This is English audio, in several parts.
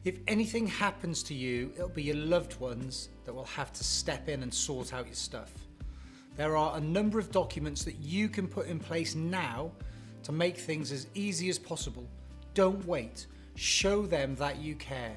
If anything happens to you, it'll be your loved ones that will have to step in and sort out your stuff. There are a number of documents that you can put in place now to make things as easy as possible. Don't wait. Show them that you care,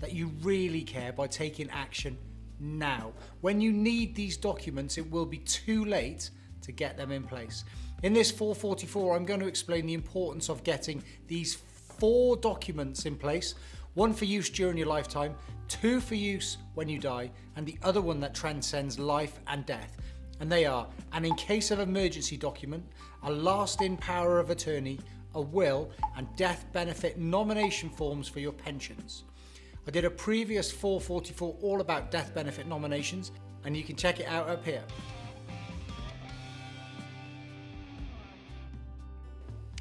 that you really care by taking action now. When you need these documents, it will be too late to get them in place. In this 444, I'm going to explain the importance of getting these 4 documents in place. 1 for use during your lifetime, 2 for use when you die, and the other one that transcends life and death. And they are an in case of emergency document, a lasting power of attorney, a will, and death benefit nomination forms for your pensions. I did a previous 444 all about death benefit nominations, and you can check it out up here.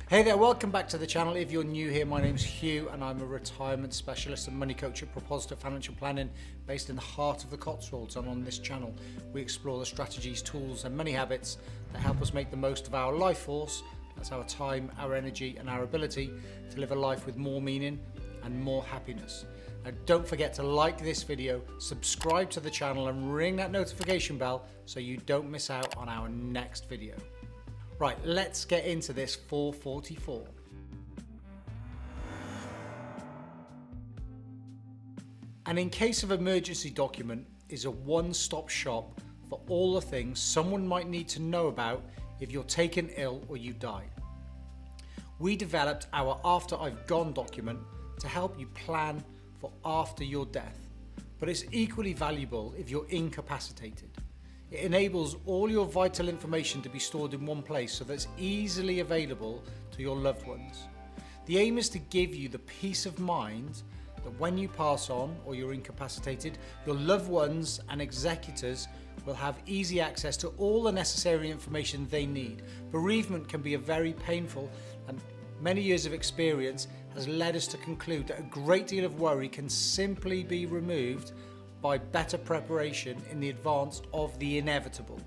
Hey there, welcome back to the channel. If you're new here, my name's Huw and I'm a retirement specialist and money coach at Proposito Financial Planning based in the heart of the Cotswolds. And on this channel, we explore the strategies, tools and money habits that help us make the most of our life force. That's our time, our energy and our ability to live a life with more meaning and more happiness. Now, don't forget to like this video, subscribe to the channel and ring that notification bell so you don't miss out on our next video. Right, let's get into this 444. An in case of emergency document is a one-stop shop for all the things someone might need to know about if you're taken ill or you die. We developed our After I've Gone document to help you plan for after your death, but it's equally valuable if you're incapacitated. It enables all your vital information to be stored in one place so that it's easily available to your loved ones. The aim is to give you the peace of mind that when you pass on or you're incapacitated, your loved ones and executors will have easy access to all the necessary information they need. Bereavement can be a very painful, and many years of experience has led us to conclude that a great deal of worry can simply be removed by better preparation in the advance of the inevitable.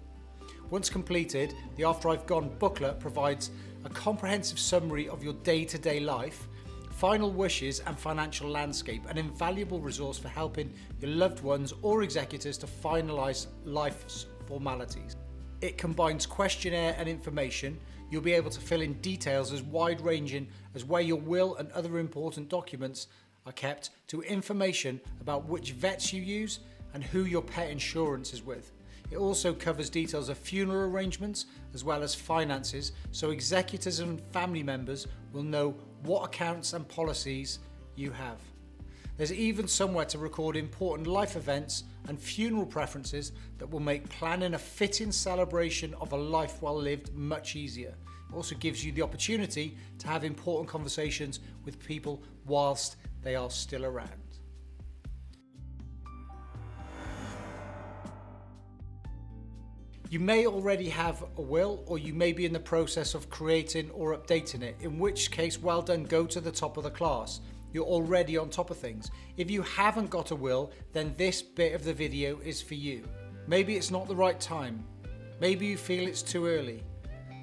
Once completed, the After I've Gone booklet provides a comprehensive summary of your day-to-day life, final wishes and financial landscape, an invaluable resource for helping your loved ones or executors to finalise life's formalities. It combines questionnaire and information. You'll be able to fill in details as wide-ranging as where your will and other important documents are kept, to information about which vets you use and who your pet insurance is with. It also covers details of funeral arrangements as well as finances, so executors and family members will know what accounts and policies you have. There's even somewhere to record important life events and funeral preferences that will make planning a fitting celebration of a life well lived much easier. It also gives you the opportunity to have important conversations with people whilst they are still around. You may already have a will, or you may be in the process of creating or updating it, in which case, well done, go to the top of the class. You're already on top of things. If you haven't got a will, then this bit of the video is for you. Maybe it's not the right time. Maybe you feel it's too early.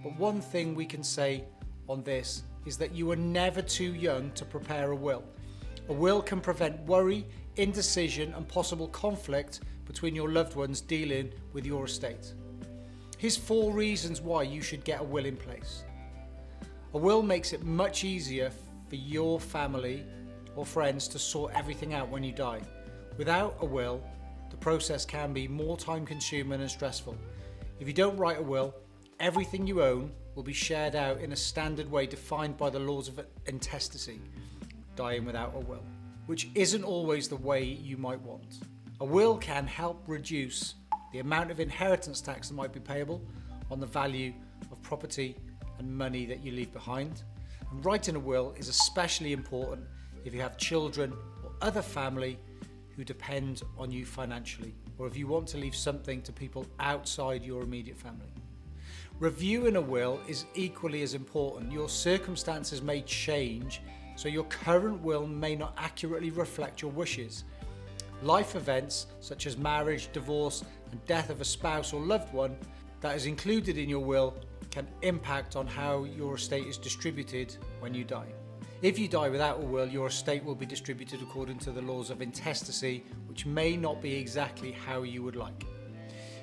But one thing we can say on this is that you are never too young to prepare a will. A will can prevent worry, indecision and possible conflict between your loved ones dealing with your estate. Here's 4 reasons why you should get a will in place. A will makes it much easier for your family or friends to sort everything out when you die. Without a will, the process can be more time consuming and stressful. If you don't write a will, everything you own will be shared out in a standard way defined by the laws of intestacy, dying without a will, which isn't always the way you might want. A will can help reduce the amount of inheritance tax that might be payable on the value of property and money that you leave behind. And writing a will is especially important if you have children or other family who depend on you financially, or if you want to leave something to people outside your immediate family. Reviewing a will is equally as important. Your circumstances may change, so your current will may not accurately reflect your wishes. Life events such as marriage, divorce, and death of a spouse or loved one that is included in your will can impact on how your estate is distributed when you die. If you die without a will, your estate will be distributed according to the laws of intestacy, which may not be exactly how you would like.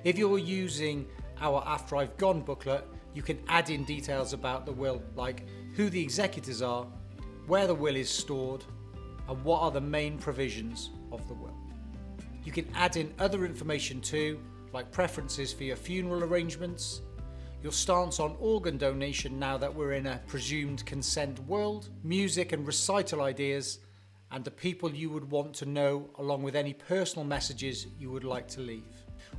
If you're using our After I've Gone booklet, you can add in details about the will, like who the executors are, where the will is stored, and what are the main provisions of the will. You can add in other information too, like preferences for your funeral arrangements, your stance on organ donation now that we're in a presumed consent world, music and recital ideas, and the people you would want to know, along with any personal messages you would like to leave.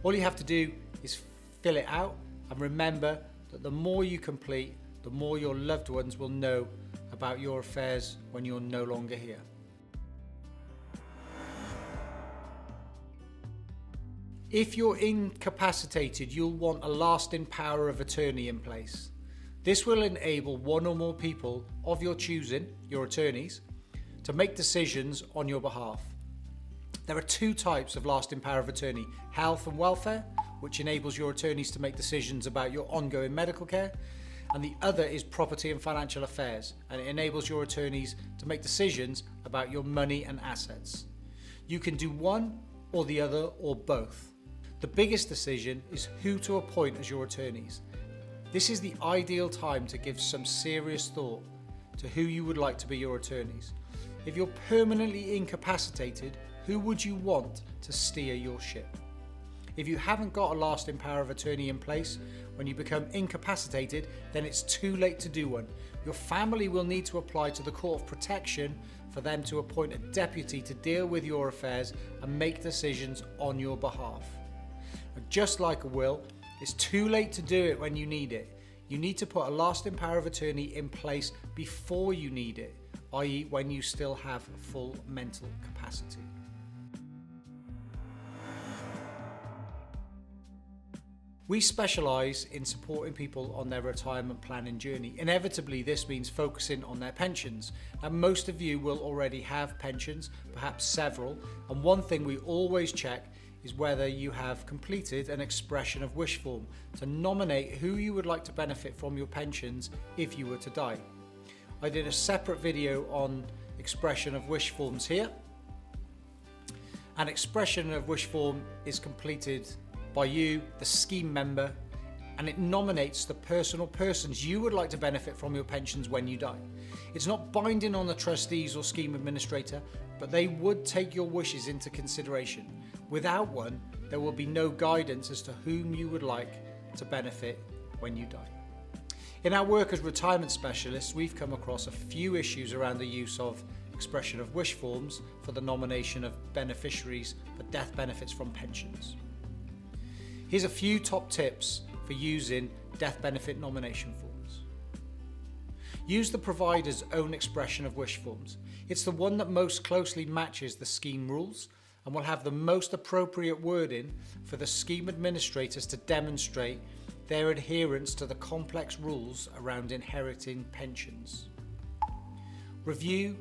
All you have to do is fill it out, and remember that the more you complete, the more your loved ones will know about your affairs when you're no longer here. If you're incapacitated, you'll want a lasting power of attorney in place. This will enable one or more people of your choosing, your attorneys, to make decisions on your behalf. There are two types of lasting power of attorney: health and welfare, which enables your attorneys to make decisions about your ongoing medical care, and the other is property and financial affairs, and it enables your attorneys to make decisions about your money and assets. You can do one or the other or both. The biggest decision is who to appoint as your attorneys. This is the ideal time to give some serious thought to who you would like to be your attorneys. If you're permanently incapacitated, who would you want to steer your ship? If you haven't got a lasting power of attorney in place when you become incapacitated, then it's too late to do one. Your family will need to apply to the Court of Protection for them to appoint a deputy to deal with your affairs and make decisions on your behalf. And just like a will, it's too late to do it when you need it. You need to put a lasting power of attorney in place before you need it, i.e. when you still have full mental capacity. We specialise in supporting people on their retirement planning journey. Inevitably, this means focusing on their pensions. And most of you will already have pensions, perhaps several, and one thing we always check is whether you have completed an expression of wish form to nominate who you would like to benefit from your pensions if you were to die. I did a separate video on expression of wish forms here. An expression of wish form is completed by you, the scheme member, and it nominates the person or persons you would like to benefit from your pensions when you die. It's not binding on the trustees or scheme administrator, but they would take your wishes into consideration. Without one, there will be no guidance as to whom you would like to benefit when you die. In our work as retirement specialists, we've come across a few issues around the use of expression of wish forms for the nomination of beneficiaries for death benefits from pensions. Here's a few top tips for using death benefit nomination forms. Use the provider's own expression of wish forms. It's the one that most closely matches the scheme rules and will have the most appropriate wording for the scheme administrators to demonstrate their adherence to the complex rules around inheriting pensions. Review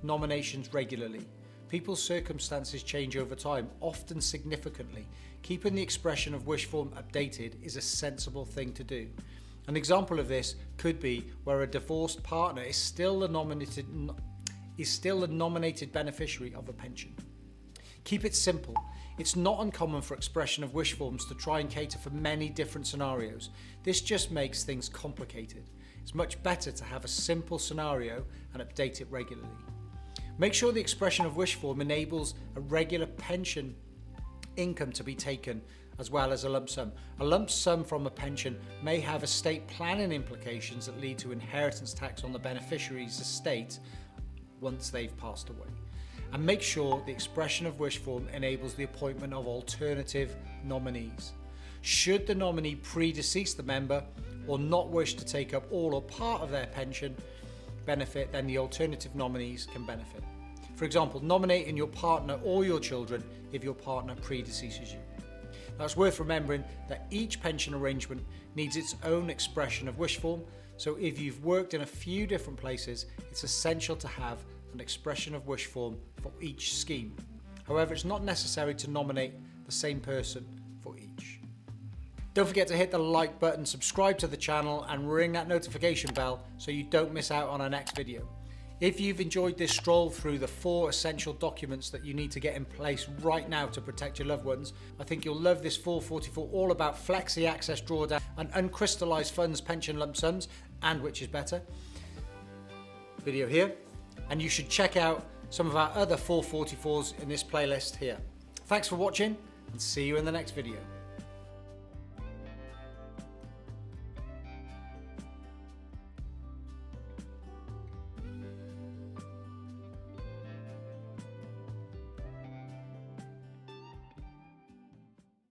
nominations regularly. People's circumstances change over time, often significantly. Keeping the expression of wish form updated is a sensible thing to do. An example of this could be where a divorced partner is still the nominated beneficiary of a pension. Keep it simple. It's not uncommon for expression of wish forms to try and cater for many different scenarios. This just makes things complicated. It's much better to have a simple scenario and update it regularly. Make sure the expression of wish form enables a regular pension income to be taken as well as a lump sum. A lump sum from a pension may have estate planning implications that lead to inheritance tax on the beneficiary's estate once they've passed away. And make sure the expression of wish form enables the appointment of alternative nominees. Should the nominee predecease the member or not wish to take up all or part of their pension benefit, then the alternative nominees can benefit. For example, nominating your partner or your children if your partner predeceases you. Now, it's worth remembering that each pension arrangement needs its own expression of wish form, so if you've worked in a few different places, it's essential to have an expression of wish form for each scheme. However, it's not necessary to nominate the same person for each. Don't forget to hit the like button, subscribe to the channel and ring that notification bell so you don't miss out on our next video. If you've enjoyed this stroll through the 4 essential documents that you need to get in place right now to protect your loved ones, I think you'll love this 444 all about flexi access drawdown and uncrystallised funds pension lump sums, and which is better, video here. And you should check out some of our other 444s in this playlist here. Thanks for watching and see you in the next video.